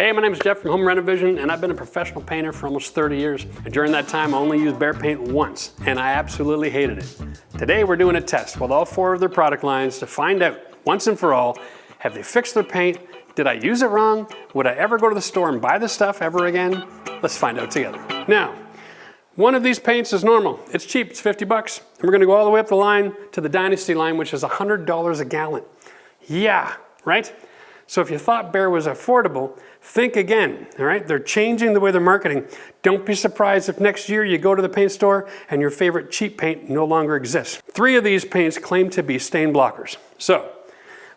Hey, my name is Jeff from RenoVision, and I've been a professional painter for almost 30 years. And during that time, I only used Behr paint once, and I absolutely hated it. Today, we're doing a test with all 4 of their product lines to find out, once and for all, have they fixed their paint? Did I use it wrong? Would I ever go to the store and buy this stuff ever again? Let's find out together. Now, one of these paints is normal. It's cheap, it's 50 bucks. And we're gonna go all the way up the line to the Dynasty line, which is $100 a gallon. Yeah, right? So if you thought Behr was affordable, think again, all right? They're changing the way they're marketing. Don't be surprised if next year you go to the paint store and your favorite cheap paint no longer exists. 3 of these paints claim to be stain blockers. So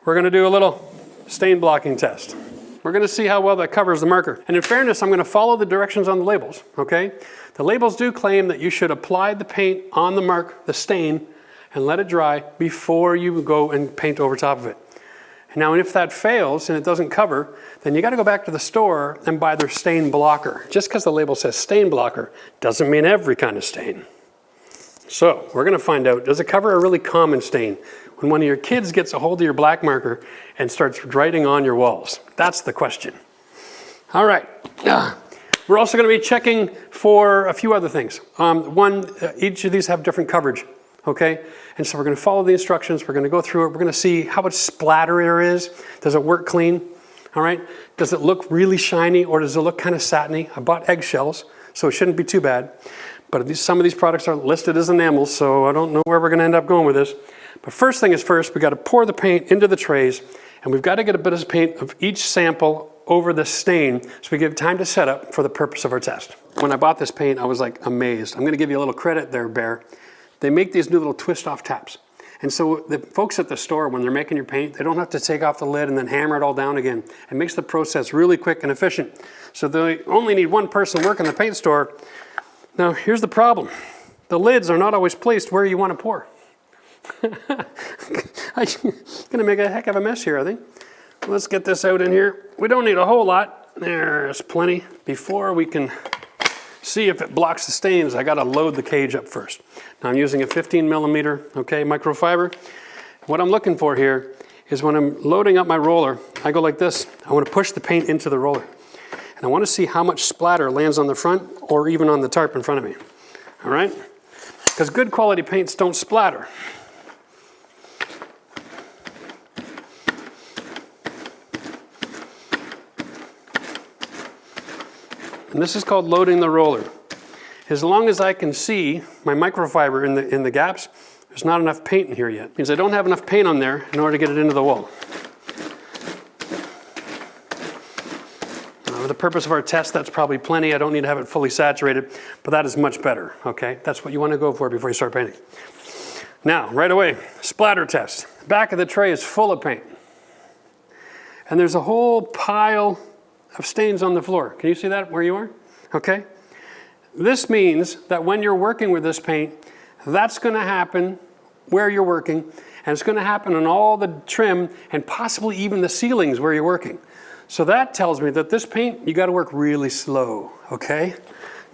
we're gonna do a little stain blocking test. We're gonna see how well that covers the marker. And in fairness, I'm gonna follow the directions on the labels, okay? The labels do claim that you should apply the paint on the mark, the stain, and let it dry before you go and paint over top of it. Now, if that fails and it doesn't cover, then you got to go back to the store and buy their stain blocker. Just because the label says stain blocker doesn't mean every kind of stain. So we're going to find out, does it cover a really common stain? When one of your kids gets a hold of your black marker and starts writing on your walls. That's the question. All right. We're also going to be checking for a few other things. Each of these have different coverage. Okay, and so we're going to follow the instructions. We're going to go through it. We're going to see how much splatter there is. Does it work clean? All right. Does it look really shiny or does it look kind of satiny? I bought eggshells, so it shouldn't be too bad. But some of these products are listed as enamels, so I don't know where we're going to end up going with this. But first thing is first, we got to pour the paint into the trays, and we've got to get a bit of paint of each sample over the stain so we give time to set up for the purpose of our test. When I bought this paint, I was like amazed. I'm going to give you a little credit there, Behr. They make these new little twist-off taps. And so the folks at the store, when they're making your paint, they don't have to take off the lid and then hammer it all down again. It makes the process really quick and efficient. So they only need one person working the paint store. Now, here's the problem. The lids are not always placed where you want to pour. I'm gonna make a heck of a mess here, I think. Let's get this out in here. We don't need a whole lot. There's plenty. Before we can see if it blocks the stains, I gotta load the cage up first. Now I'm using a 15 millimeter, okay, microfiber. What I'm looking for here is when I'm loading up my roller, I go like this. I wanna push the paint into the roller. And I wanna see how much splatter lands on the front or even on the tarp in front of me, all right? Because good quality paints don't splatter. And this is called loading the roller. As long as I can see my microfiber in the gaps, there's not enough paint in here yet. It means I don't have enough paint on there in order to get it into the wall. For the purpose of our test, that's probably plenty. I don't need to have it fully saturated, but that is much better, okay? That's what you want to go for before you start painting. Now, right away, splatter test. The back of the tray is full of paint. And there's a whole pile of stains on the floor. Can you see that where you are? Okay. This means that when you're working with this paint, that's going to happen where you're working, and it's going to happen on all the trim and possibly even the ceilings where you're working. So that tells me that this paint, you got to work really slow, okay?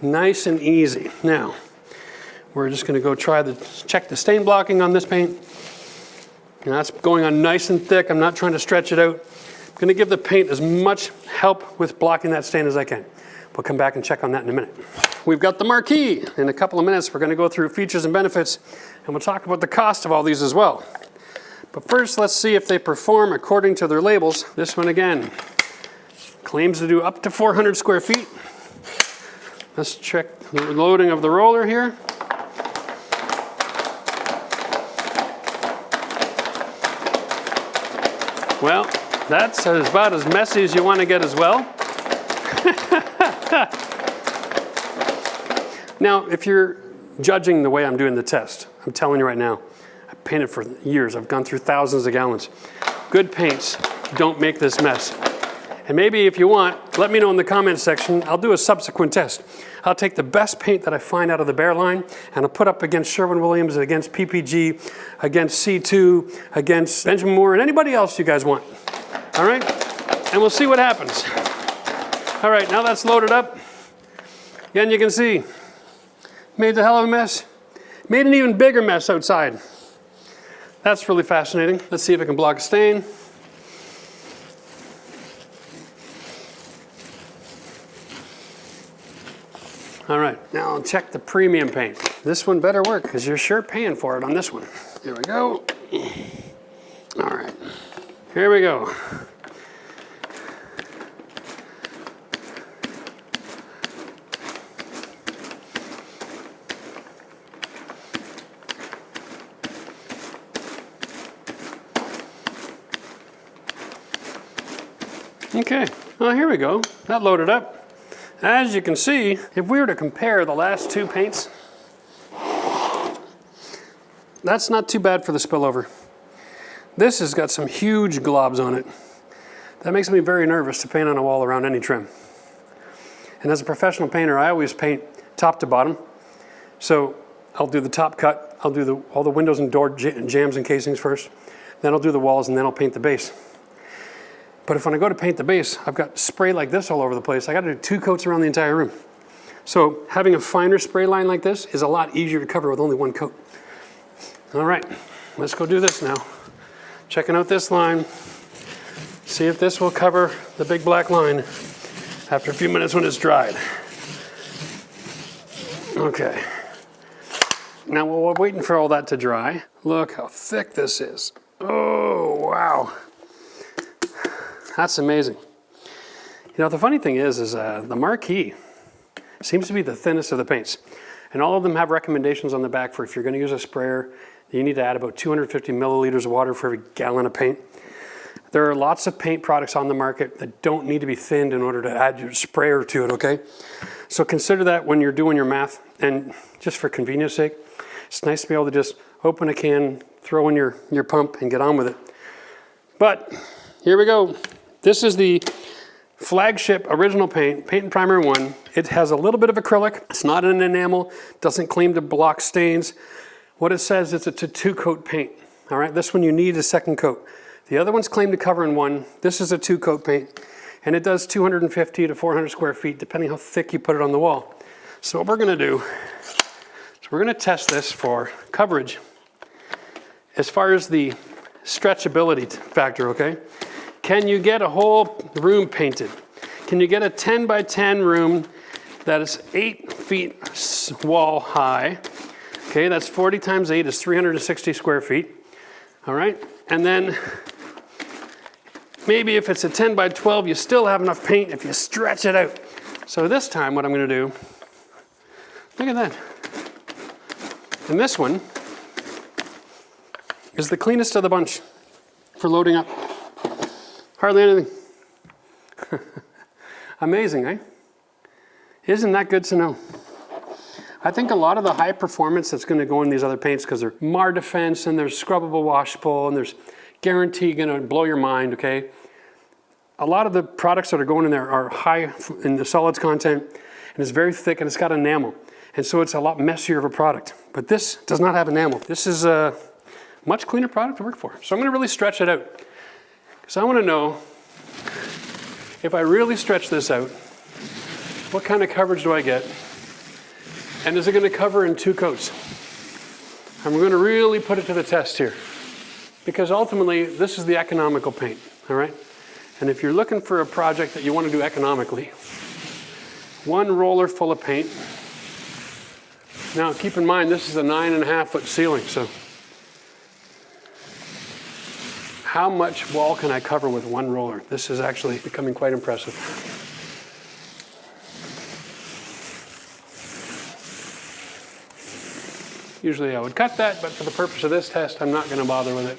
Nice and easy. Now, we're just going to go check the stain blocking on this paint. And that's going on nice and thick. I'm not trying to stretch it out. I'm going to give the paint as much help with blocking that stain as I can. We'll come back and check on that in a minute. We've got the marquee. In a couple of minutes, we're going to go through features and benefits, and we'll talk about the cost of all these as well. But first, let's see if they perform according to their labels. This one again claims to do up to 400 square feet. Let's check the loading of the roller here. Well, that's about as messy as you want to get as well. Now, if you're judging the way I'm doing the test, I'm telling you right now, I've painted for years. I've gone through thousands of gallons. Good paints don't make this mess. And maybe if you want, let me know in the comments section. I'll do a subsequent test. I'll take the best paint that I find out of the Behr line, and I'll put up against Sherwin-Williams, against PPG, against C2, against Benjamin Moore, and anybody else you guys want. All right? And we'll see what happens. All right, now that's loaded up. Again, you can see, made a hell of a mess. Made an even bigger mess outside. That's really fascinating. Let's see if I can block a stain. All right, now I'll check the premium paint. This one better work because you're sure paying for it on this one. Here we go. All right, here we go. Okay, well here we go. That loaded up. As you can see, if we were to compare the last two paints, that's not too bad for the spillover. This has got some huge globs on it. That makes me very nervous to paint on a wall around any trim. And as a professional painter, I always paint top to bottom. So I'll do the top cut, I'll do all the windows and door jambs and casings first, then I'll do the walls, and then I'll paint the base. But if when I go to paint the base, I've got spray like this all over the place, I gotta do 2 coats around the entire room. So having a finer spray line like this is a lot easier to cover with only 1 coat. All right, let's go do this now. Checking out this line, see if this will cover the big black line after a few minutes when it's dried. Okay. Now while we're waiting for all that to dry, look how thick this is. Oh, wow. That's amazing. You know, the funny thing is the Marquee seems to be the thinnest of the paints. And all of them have recommendations on the back for if you're gonna use a sprayer, you need to add about 250 milliliters of water for every gallon of paint. There are lots of paint products on the market that don't need to be thinned in order to add your sprayer to it, okay? So consider that when you're doing your math, and just for convenience sake, it's nice to be able to just open a can, throw in your pump, and get on with it. But here we go. This is the flagship original paint, Paint and Primer 1. It has a little bit of acrylic. It's not an enamel, doesn't claim to block stains. What it says is it's a 2-coat paint, all right? This one you need a 2nd coat. The other one's claimed to cover in 1. This is a 2-coat paint, and it does 250 to 400 square feet, depending how thick you put it on the wall. So what we're gonna do is we're gonna test this for coverage as far as the stretchability factor, okay? Can you get a whole room painted? Can you get a 10 by 10 room that is 8 feet wall high? Okay, that's 40 times 8 is 360 square feet. All right, and then maybe if it's a 10 by 12, you still have enough paint if you stretch it out. So this time what I'm gonna do, look at that. And this one is the cleanest of the bunch for loading up. Hardly anything. Amazing, eh? Isn't that good to know? I think a lot of the high performance that's gonna go in these other paints, because they're Mar Defense and there's scrubbable washable and there's guarantee gonna blow your mind, okay? A lot of the products that are going in there are high in the solids content, and it's very thick and it's got enamel. And so it's a lot messier of a product. But this does not have enamel. This is a much cleaner product to work for. So I'm gonna really stretch it out. So I want to know, if I really stretch this out, what kind of coverage do I get? And is it going to cover in 2 coats? And we're going to really put it to the test here. Because ultimately, this is the economical paint, all right? And if you're looking for a project that you want to do economically, 1 roller full of paint. Now keep in mind, this is a 9.5-foot ceiling, so how much wall can I cover with 1 roller? This is actually becoming quite impressive. Usually I would cut that, but for the purpose of this test, I'm not gonna bother with it.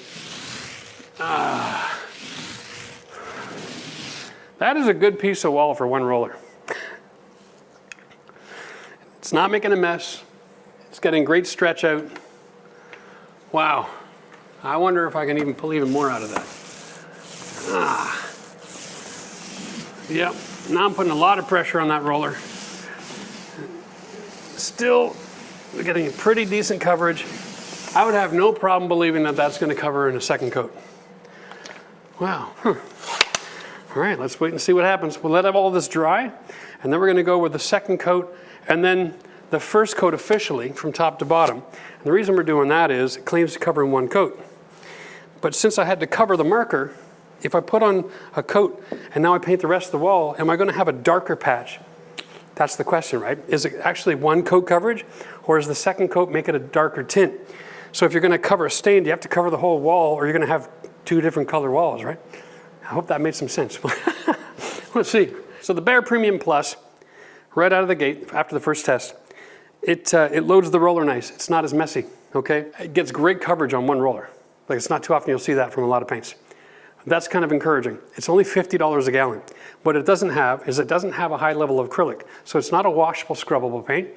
That is a good piece of wall for 1 roller. It's not making a mess. It's getting great stretch out. Wow. I wonder if I can even pull even more out of that. Yep, now I'm putting a lot of pressure on that roller. Still getting pretty decent coverage. I would have no problem believing that that's gonna cover in a 2nd coat. Wow. All right, let's wait and see what happens. We'll let all this dry, and then we're gonna go with the 2nd coat, and then the 1st coat officially from top to bottom. And the reason we're doing that is it claims to cover in 1 coat. But since I had to cover the marker, if I put on a coat and now I paint the rest of the wall, am I gonna have a darker patch? That's the question, right? Is it actually one coat coverage, or is the second coat make it a darker tint? So if you're gonna cover a stain, you have to cover the whole wall, or you're gonna have two different color walls, right? I hope that made some sense. Let's see. So the Behr Premium Plus, right out of the gate, after the first test, it loads the roller nice. It's not as messy, okay? It gets great coverage on one roller. Like, it's not too often you'll see that from a lot of paints. That's kind of encouraging. It's only $50 a gallon. What it doesn't have is it doesn't have a high level of acrylic. So it's not a washable, scrubbable paint.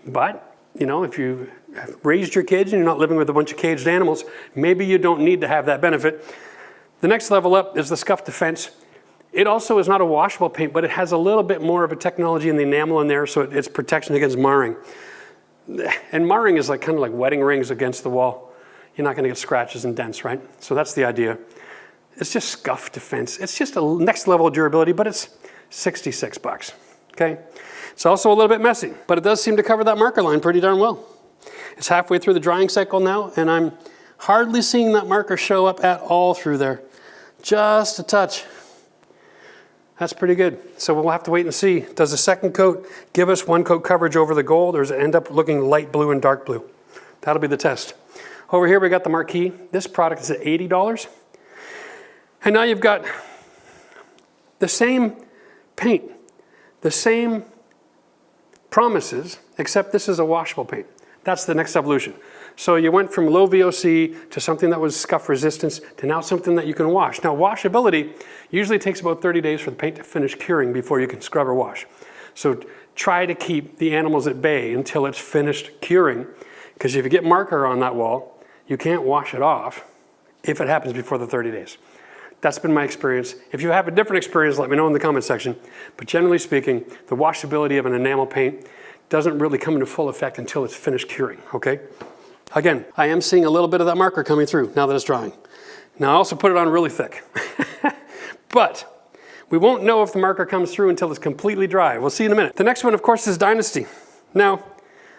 But, you know, if you have raised your kids and you're not living with a bunch of caged animals, maybe you don't need to have that benefit. The next level up is the Scuff Defense. It also is not a washable paint, but it has a little bit more of a technology in the enamel in there, so it's protection against marring. And marring is like kind of like wedding rings against the wall. You're not gonna get scratches and dents, right? So that's the idea. It's just Scuff Defense. It's just a next level of durability, but it's 66 bucks, okay? It's also a little bit messy, but it does seem to cover that marker line pretty darn well. It's halfway through the drying cycle now, and I'm hardly seeing that marker show up at all through there. Just a touch. That's pretty good. So we'll have to wait and see. Does the second coat give us one coat coverage over the gold, or does it end up looking light blue and dark blue? That'll be the test. Over here we got the Marquee. This product is at $80. And now you've got the same paint, the same promises, except this is a washable paint. That's the next evolution. So you went from low VOC to something that was scuff resistance to now something that you can wash. Now washability usually takes about 30 days for the paint to finish curing before you can scrub or wash. So try to keep the animals at bay until it's finished curing, because if you get marker on that wall, you can't wash it off if it happens before the 30 days. That's been my experience. If you have a different experience, let me know in the comment section. But generally speaking, the washability of an enamel paint doesn't really come into full effect until it's finished curing, okay? Again, I am seeing a little bit of that marker coming through now that it's drying. Now I also put it on really thick. But we won't know if the marker comes through until it's completely dry. We'll see in a minute. The next one, of course, is Dynasty. Now,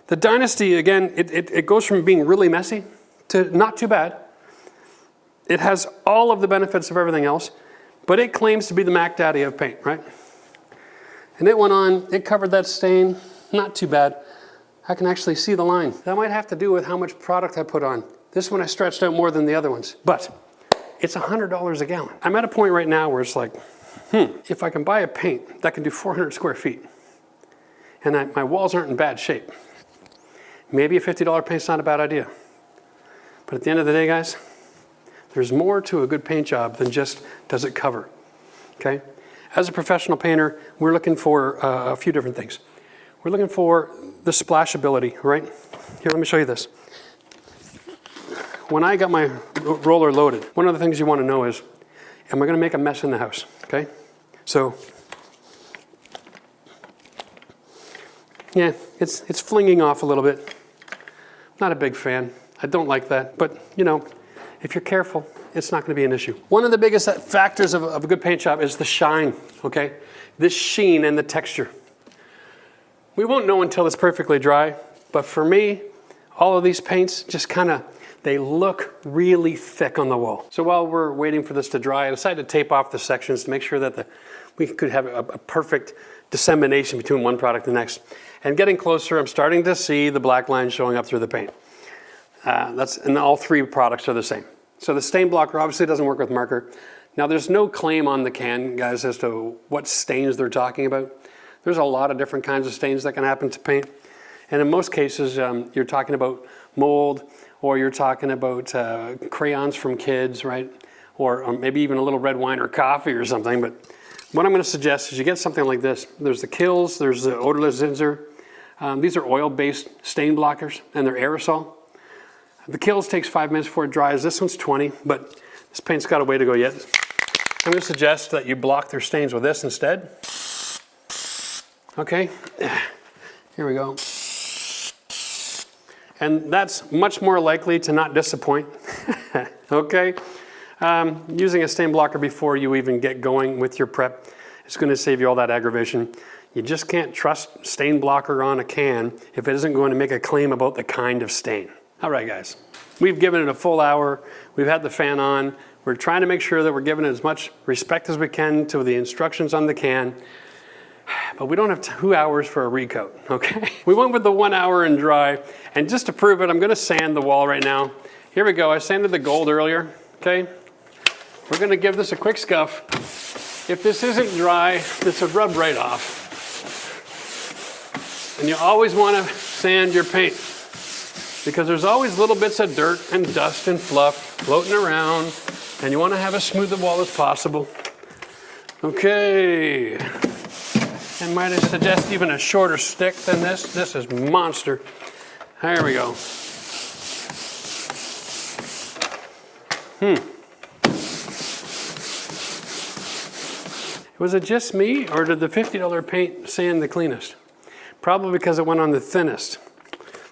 the Dynasty, again, it goes from being really messy to not too bad. It has all of the benefits of everything else, but it claims to be the Mac Daddy of paint, right? And it went on, it covered that stain, not too bad. I can actually see the line. That might have to do with how much product I put on. This one I stretched out more than the other ones, but it's $100 a gallon. I'm at a point right now where it's like, if I can buy a paint that can do 400 square feet, and my walls aren't in bad shape, maybe a $50 paint's not a bad idea. But at the end of the day, guys, there's more to a good paint job than just does it cover, okay? As a professional painter, we're looking for a few different things. We're looking for the splashability, right? Here, let me show you this. When I got my roller loaded, one of the things you want to know is, am I going to make a mess in the house, okay? So, yeah, it's flinging off a little bit. Not a big fan. I don't like that, but you know, if you're careful, it's not going to be an issue. One of the biggest factors of a good paint job is the shine, okay? This sheen and the texture. We won't know until it's perfectly dry, but for me, all of these paints just kind of, they look really thick on the wall. So while we're waiting for this to dry, I decided to tape off the sections to make sure that we could have a perfect dissemination between one product and the next. And getting closer, I'm starting to see the black lines showing up through the paint. And all three products are the same. So the stain blocker obviously doesn't work with marker. Now there's no claim on the can, guys, as to what stains they're talking about. There's a lot of different kinds of stains that can happen to paint. And in most cases, you're talking about mold, or you're talking about crayons from kids, right? Or maybe even a little red wine or coffee or something. But what I'm going to suggest is you get something like this. There's the Kills, there's the odorless Zinsser. These are oil-based stain blockers, and they're aerosol. The Kills takes 5 minutes before it dries. This one's 20, but this paint's got a way to go yet. I'm going to suggest that you block their stains with this instead. Okay, here we go. And that's much more likely to not disappoint, okay? Using a stain blocker before you even get going with your prep is going to save you all that aggravation. You just can't trust stain blocker on a can if it isn't going to make a claim about the kind of stain. All right, guys, we've given it a full hour. We've had the fan on. We're trying to make sure that we're giving it as much respect as we can to the instructions on the can. But we don't have 2 hours for a recoat, okay? We went with the 1 hour and dry, and just to prove it, I'm gonna sand the wall right now. Here we go, I sanded the gold earlier, okay? We're gonna give this a quick scuff. If this isn't dry, this will rub right off. And you always wanna sand your paint because there's always little bits of dirt and dust and fluff floating around, and you wanna have as smooth a wall as possible. Okay. And might I suggest even a shorter stick than this? This is monster. There we go. Was it just me, or did the $50 paint sand the cleanest? Probably because it went on the thinnest.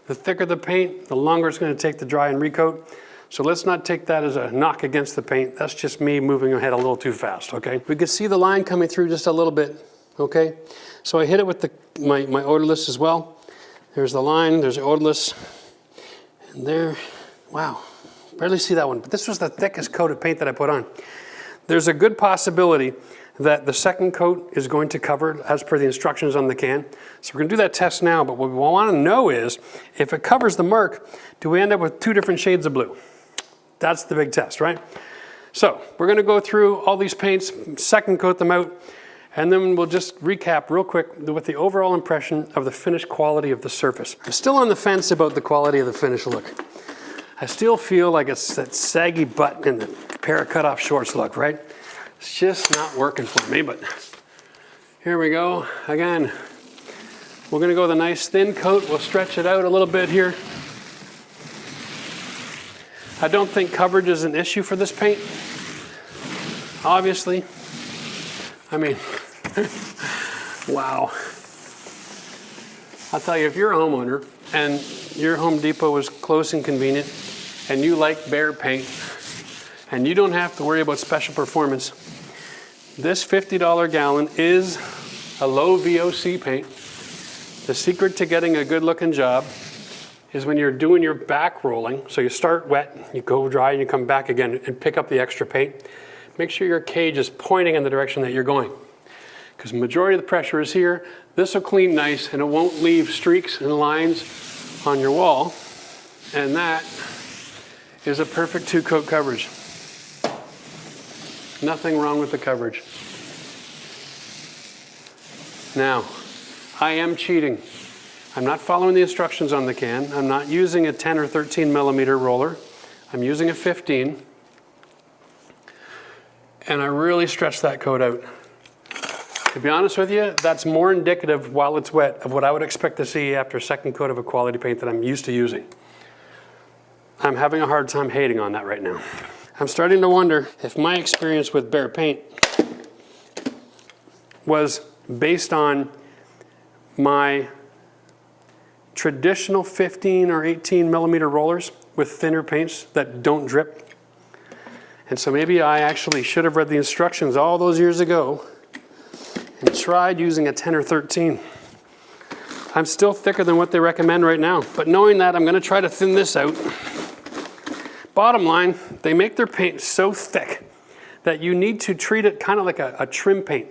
The thicker the paint, the longer it's going to take to dry and recoat. So let's not take that as a knock against the paint. That's just me moving ahead a little too fast, okay? We could see the line coming through just a little bit, okay? So I hit it with my odorless as well. There's the line, there's the odorless, and there, wow, barely see that one. But this was the thickest coat of paint that I put on. There's a good possibility that the second coat is going to cover it as per the instructions on the can. So we're gonna do that test now, but what we wanna know is, if it covers the mark, do we end up with 2 different shades of blue? That's the big test, right? So we're gonna go through all these paints, second coat them out, and then we'll just recap real quick with the overall impression of the finished quality of the surface. I'm still on the fence about the quality of the finish look. I still feel like it's that saggy butt and the pair of cut-off shorts look, right? It's just not working for me, but here we go. Again, we're gonna go with a nice thin coat. We'll stretch it out a little bit here. I don't think coverage is an issue for this paint, obviously. I mean, wow. I'll tell you, if you're a homeowner and your Home Depot is close and convenient and you like Behr paint and you don't have to worry about special performance, this $50 gallon is a low VOC paint. The secret to getting a good looking job is when you're doing your back rolling, so you start wet, you go dry, and you come back again and pick up the extra paint. Make sure your cage is pointing in the direction that you're going, because the majority of the pressure is here. This will clean nice and it won't leave streaks and lines on your wall, and that is a perfect 2-coat coverage. Nothing wrong with the coverage. Now, I am cheating. I'm not following the instructions on the can. I'm not using a 10 or 13 millimeter roller. I'm using a 15. And I really stretch that coat out. To be honest with you, that's more indicative while it's wet of what I would expect to see after a second coat of a quality paint that I'm used to using. I'm having a hard time hating on that right now. I'm starting to wonder if my experience with Behr paint was based on my traditional 15 or 18 millimeter rollers with thinner paints that don't drip. And so maybe I actually should have read the instructions all those years ago and tried using a 10 or 13. I'm still thicker than what they recommend right now, but knowing that, I'm gonna try to thin this out. Bottom line, they make their paint so thick that you need to treat it kind of like a trim paint,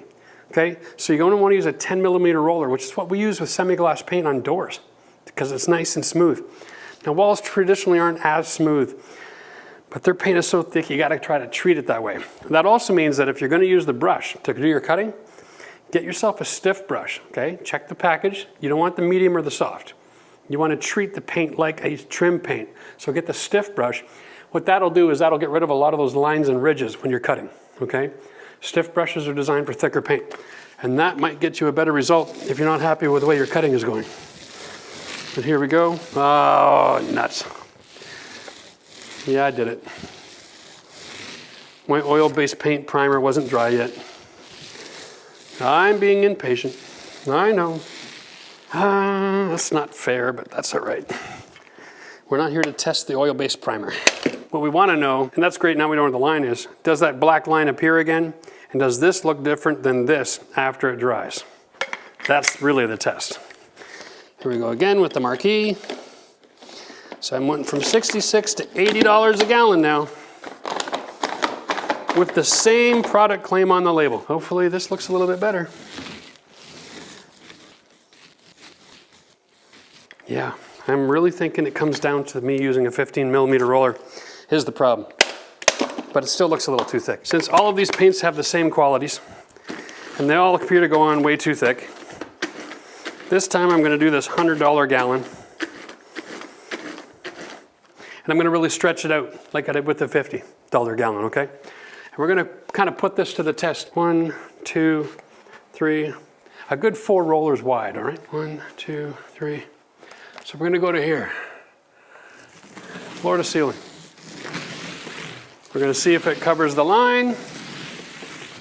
okay? So you're gonna wanna use a 10 millimeter roller, which is what we use with semi-gloss paint on doors, because it's nice and smooth. Now, walls traditionally aren't as smooth, but their paint is so thick, you gotta try to treat it that way. That also means that if you're gonna use the brush to do your cutting, get yourself a stiff brush, okay? Check the package. You don't want the medium or the soft. You wanna treat the paint like a trim paint. So get the stiff brush. What that'll do is that'll get rid of a lot of those lines and ridges when you're cutting, okay? Stiff brushes are designed for thicker paint. And that might get you a better result if you're not happy with the way your cutting is going. But here we go. Oh, nuts. Yeah, I did it. My oil-based paint primer wasn't dry yet. I'm being impatient. I know. That's not fair, but that's all right. We're not here to test the oil-based primer. What we want to know, and that's great, now we know where the line is, does that black line appear again? And does this look different than this after it dries? That's really the test. Here we go again with the marquee. So I'm went from $66 to $80 a gallon now, with the same product claim on the label. Hopefully this looks a little bit better. Yeah, I'm really thinking it comes down to me using a 15mm roller. Here's the problem. But it still looks a little too thick. Since all of these paints have the same qualities, and they all appear to go on way too thick, this time I'm going to do this $100 gallon. And I'm going to really stretch it out like I did with the $50 gallon, okay? And we're going to kind of put this to the test. 1, 2, 3, a good 4 rollers wide, all right? 1, 2, 3. So we're going to go to here, floor to ceiling. We're going to see if it covers the line.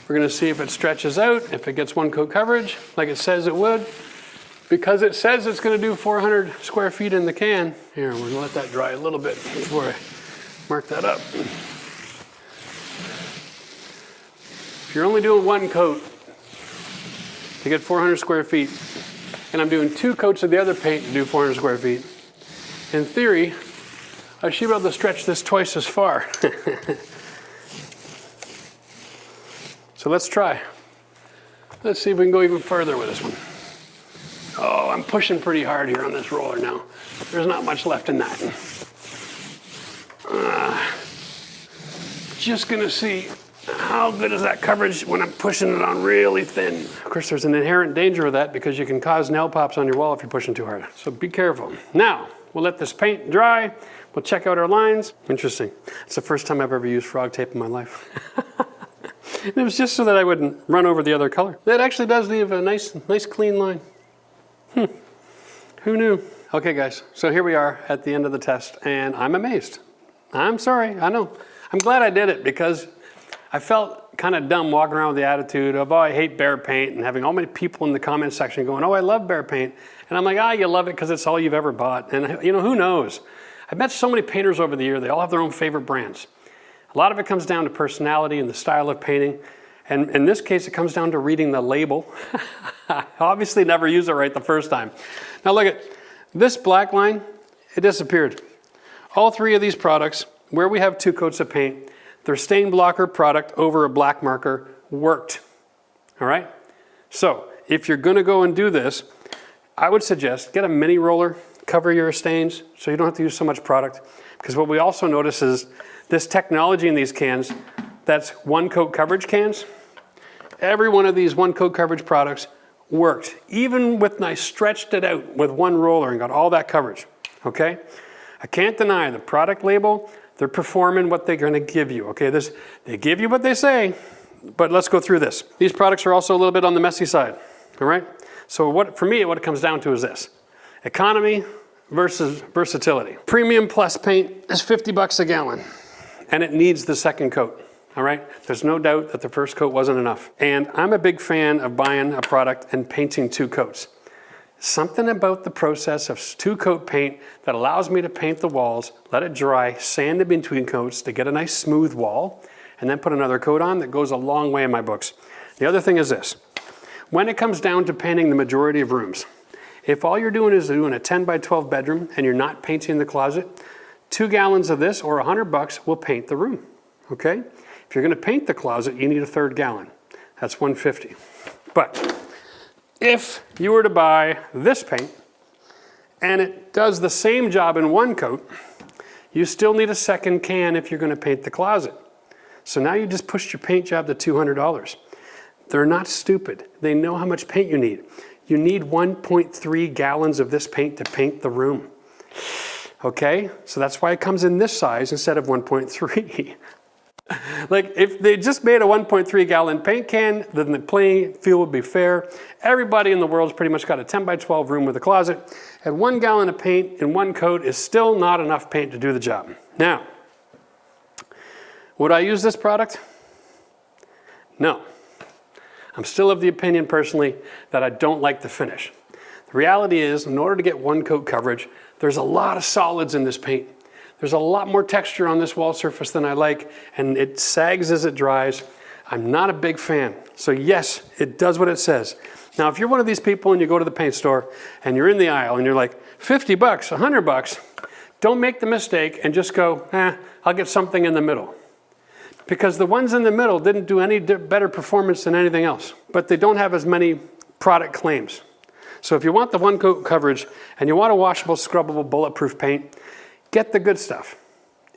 We're going to see if it stretches out, if it gets one coat coverage like it says it would. Because it says it's going to do 400 square feet in the can. Here, we're going to let that dry a little bit before I mark that up. If you're only doing one coat to get 400 square feet, and I'm doing 2 coats of the other paint to do 400 square feet, in theory, I should be able to stretch this twice as far. So let's try. Let's see if we can go even further with this one. Oh, I'm pushing pretty hard here on this roller now. There's not much left in that. Just gonna see how good is that coverage when I'm pushing it on really thin. Of course, there's an inherent danger of that because you can cause nail pops on your wall if you're pushing too hard. So be careful. Now, we'll let this paint dry. We'll check out our lines. Interesting. It's the first time I've ever used frog tape in my life. It was just so that I wouldn't run over the other color. That actually does leave a nice clean line. Who knew? Okay guys, so here we are at the end of the test and I'm amazed. I'm sorry, I know. I'm glad I did it because I felt kind of dumb walking around with the attitude of, oh, I hate Behr paint, and having all many people in the comment section going, oh, I love Behr paint. And I'm like, ah, you love it because it's all you've ever bought. And you know, who knows? I've met so many painters over the year, they all have their own favorite brands. A lot of it comes down to personality and the style of painting. And in this case, it comes down to reading the label. I obviously never used it right the first time. Now look at this black line, it disappeared. All 3 of these products, where we have 2 coats of paint, their stain blocker product over a black marker worked, all right? So if you're gonna go and do this, I would suggest get a mini roller, cover your stains so you don't have to use so much product. Because what we also notice is this technology in these cans, that's 1 coat coverage cans. Every one of these 1 coat coverage products worked. Even when I stretched it out with 1 roller and got all that coverage, okay? I can't deny the product label, they're performing what they're gonna give you, okay? They give you what they say, but let's go through this. These products are also a little bit on the messy side, all right? So for me, what it comes down to is this. Economy versus versatility. Premium plus paint is 50 bucks a gallon, and it needs the 2nd coat. All right, there's no doubt that the 1st coat wasn't enough. And I'm a big fan of buying a product and painting 2 coats. Something about the process of 2 coat paint that allows me to paint the walls, let it dry, sand in between coats to get a nice smooth wall, and then put another coat on that goes a long way in my books. The other thing is this. When it comes down to painting the majority of rooms, if all you're doing is doing a 10 by 12 bedroom and you're not painting the closet, 2 gallons of this or 100 bucks will paint the room, okay? If you're gonna paint the closet, you need a 3rd gallon. That's 150. But if you were to buy this paint and it does the same job in 1 coat, you still need a 2nd can if you're gonna paint the closet. So now you just pushed your paint job to $200. They're not stupid. They know how much paint you need. You need 1.3 gallons of this paint to paint the room. Okay, so that's why it comes in this size instead of 1.3. Like if they just made a 1.3 gallon paint can, then the playing field would be fair. Everybody in the world's pretty much got a 10 by 12 room with a closet, and 1 gallon of paint in 1 coat is still not enough paint to do the job. Now, would I use this product? No. I'm still of the opinion personally that I don't like the finish. The reality is, in order to get 1 coat coverage, there's a lot of solids in this paint. There's a lot more texture on this wall surface than I like, and it sags as it dries. I'm not a big fan. So yes, it does what it says. Now, if you're one of these people and you go to the paint store and you're in the aisle and you're like, 50 bucks, 100 bucks, don't make the mistake and just go, I'll get something in the middle. Because the ones in the middle didn't do any better performance than anything else, but they don't have as many product claims. So if you want the one coat coverage and you want a washable, scrubbable, bulletproof paint, get the good stuff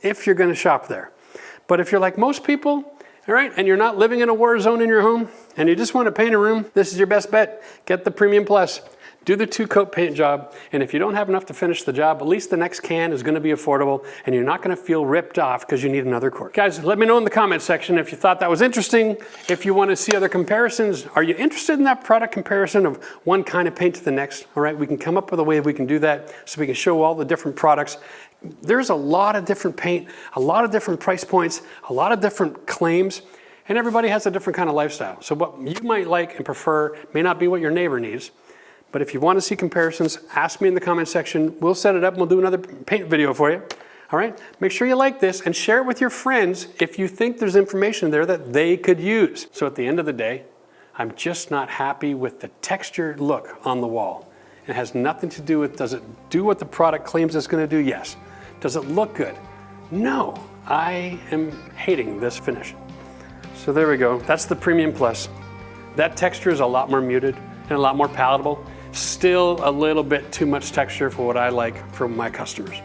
if you're gonna shop there. But if you're like most people, all right, and you're not living in a war zone in your home and you just want to paint a room, this is your best bet. Get the Premium Plus. Do the 2-coat paint job, and if you don't have enough to finish the job, at least the next can is gonna be affordable and you're not gonna feel ripped off because you need another quart. Guys, let me know in the comment section if you thought that was interesting, if you wanna see other comparisons. Are you interested in that product comparison of one kind of paint to the next? All right, we can come up with a way we can do that so we can show all the different products. There's a lot of different paint, a lot of different price points, a lot of different claims, and everybody has a different kind of lifestyle. So what you might like and prefer may not be what your neighbor needs. But if you want to see comparisons, ask me in the comment section. We'll set it up and we'll do another paint video for you. All right? Make sure you like this and share it with your friends if you think there's information there that they could use. So at the end of the day, I'm just not happy with the textured look on the wall. It has nothing to do with, does it do what the product claims it's going to do? Yes. Does it look good? No. I am hating this finish. So there we go. That's the Premium Plus. That texture is a lot more muted and a lot more palatable. Still a little bit too much texture for what I like from my customers.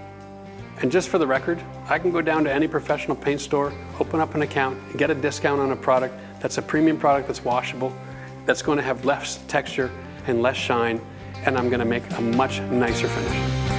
And just for the record, I can go down to any professional paint store, open up an account, and get a discount on a product that's a premium product that's washable, that's going to have less texture and less shine, and I'm going to make a much nicer finish.